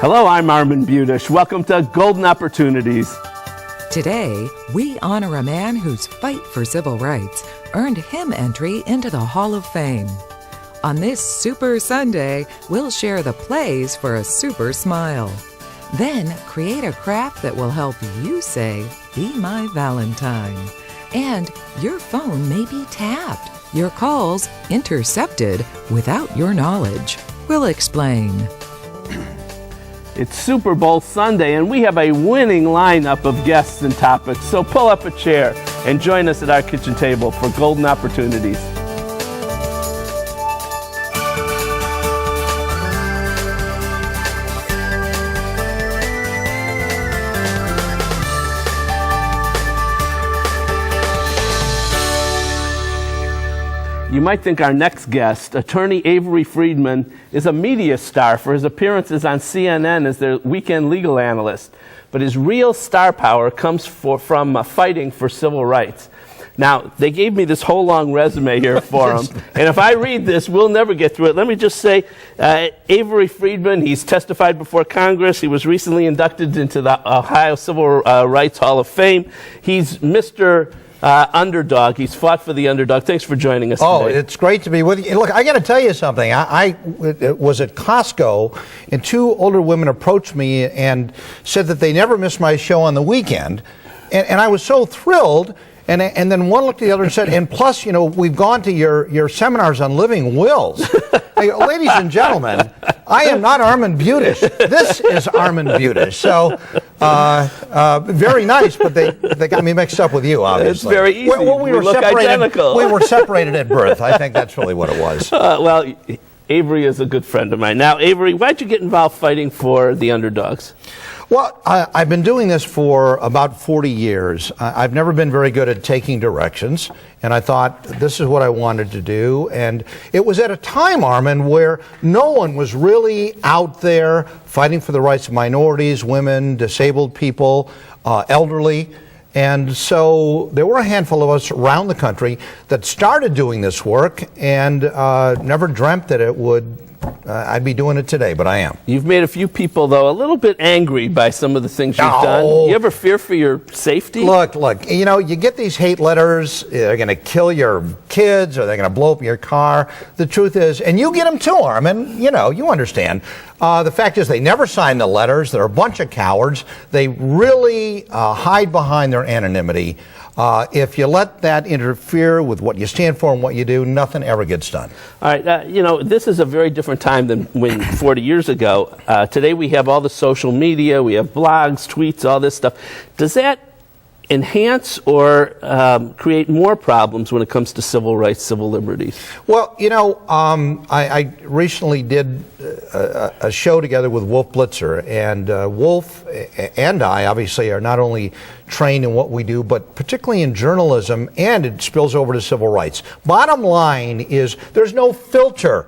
Hello, I'm Armin Budish. Welcome to Golden Opportunities. Today, we honor a man whose fight for civil rights earned him entry into the Hall of Fame. On this Super Sunday, we'll share the plays for a super smile. Then, create a craft that will help you say, "Be my Valentine." And your phone may be tapped, your calls intercepted without your knowledge. We'll explain. It's Super Bowl Sunday, and we have a winning lineup of guests and topics. So pull up a chair and join us at our kitchen table for Golden Opportunities. You might think our next guest, attorney Avery Friedman, is a media star for his appearances on CNN as their weekend legal analyst. But his real star power comes from fighting for civil rights. Now, they gave me this whole long resume here for him, and if I read this, we'll never get through it. Let me just say, Avery Friedman, he's testified before Congress. He was recently inducted into the Ohio Civil Rights Hall of Fame. He's Mr. Underdog. He's fought for the underdog. Thanks for joining us today. Oh, it's great to be with you. Look, I got to tell you something. I was at Costco, and two older women approached me and said that they never missed my show on the weekend, and I was so thrilled. And then one looked at the other and said, and plus, you know, we've gone to your seminars on living wills. I go, ladies and gentlemen, I am not Armin Budish. This is Armin Budish. So, very nice, but they got me mixed up with you, obviously. It's very easy. Well, we look identical. We were separated at birth. I think that's really what it was. Well, Avery is a good friend of mine. Now, Avery, why'd you get involved fighting for the underdogs? Well, I've been doing this for about 40 years. I've never been very good at taking directions, and I thought this is what I wanted to do. And it was at a time, Armin, where no one was really out there fighting for the rights of minorities, women, disabled people, elderly. And so there were a handful of us around the country that started doing this work and never dreamt that it would I'd be doing it today, but I am. You've made a few people, though, a little bit angry by some of the things you've done. You ever fear for your safety? Look, you know, you get these hate letters, they're going to kill your kids or they're going to blow up your car. The truth is, and you get them too, Armin, you know, you understand. The fact is they never sign the letters. They're a bunch of cowards. They really hide behind their anonymity. If you let that interfere with what you stand for and what you do, nothing ever gets done. All right. You know, this is a very different time than when 40 years ago. Today we have all the social media, we have blogs, tweets, all this stuff. Does that enhance or create more problems when it comes to civil rights, civil liberties? Well, you know, I recently did a show together with Wolf Blitzer, and Wolf and I obviously are not only trained in what we do, but particularly in journalism, and it spills over to civil rights. Bottom line is there's no filter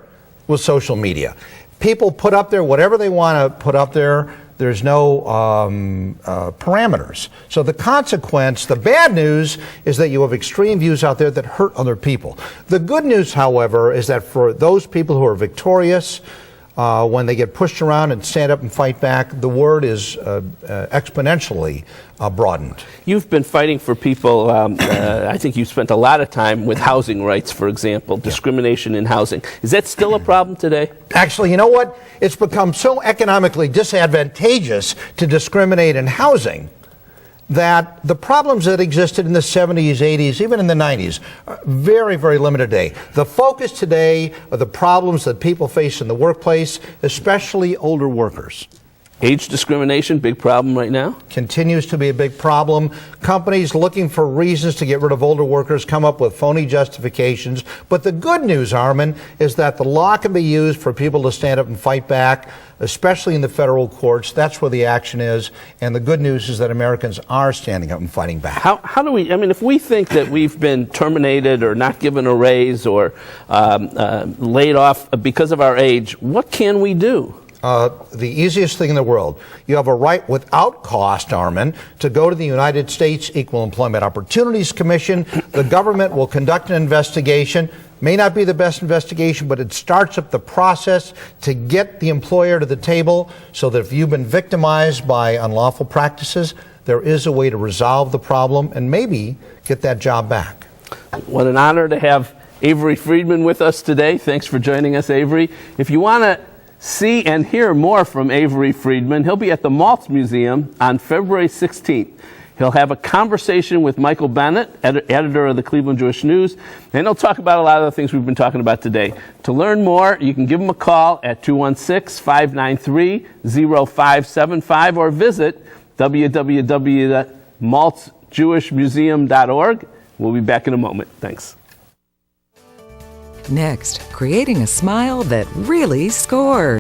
with social media. People put up there whatever they want to put up there. There's no parameters. So the consequence, the bad news, is that you have extreme views out there that hurt other people. The good news, however, is that for those people who are victorious, when they get pushed around and stand up and fight back, the word is exponentially broadened. You've been fighting for people, I think you've spent a lot of time with housing rights, for example, discrimination in housing. Is that still a problem today? Actually, you know what? It's become so economically disadvantageous to discriminate in housing that the problems that existed in the 70s, 80s, even in the 90s, are very, very limited today. The focus today are the problems that people face in the workplace, especially older workers. Age discrimination, big problem right now? Continues to be a big problem. Companies looking for reasons to get rid of older workers come up with phony justifications. But the good news, Armin, is that the law can be used for people to stand up and fight back, especially in the federal courts. That's where the action is. And the good news is that Americans are standing up and fighting back. How do we, I mean, if we think that we've been terminated or not given a raise or laid off because of our age, what can we do? the easiest thing in the world. You have a right without cost, Armin, to go to the United States Equal Employment Opportunities Commission. The government will conduct an investigation. May not be the best investigation, but it starts up the process to get the employer to the table so that if you've been victimized by unlawful practices, there is a way to resolve the problem and maybe get that job back. What an honor to have Avery Friedman with us today. Thanks for joining us, Avery. If you want to see and hear more from Avery Friedman, he'll be at the Maltz Museum on February 16th. He'll have a conversation with Michael Bennett, editor of the Cleveland Jewish News, and he'll talk about a lot of the things we've been talking about today. To learn more, you can give him a call at 216-593-0575 or visit www.maltzjewishmuseum.org. We'll be back in a moment. Thanks. Next, creating a smile that really scores.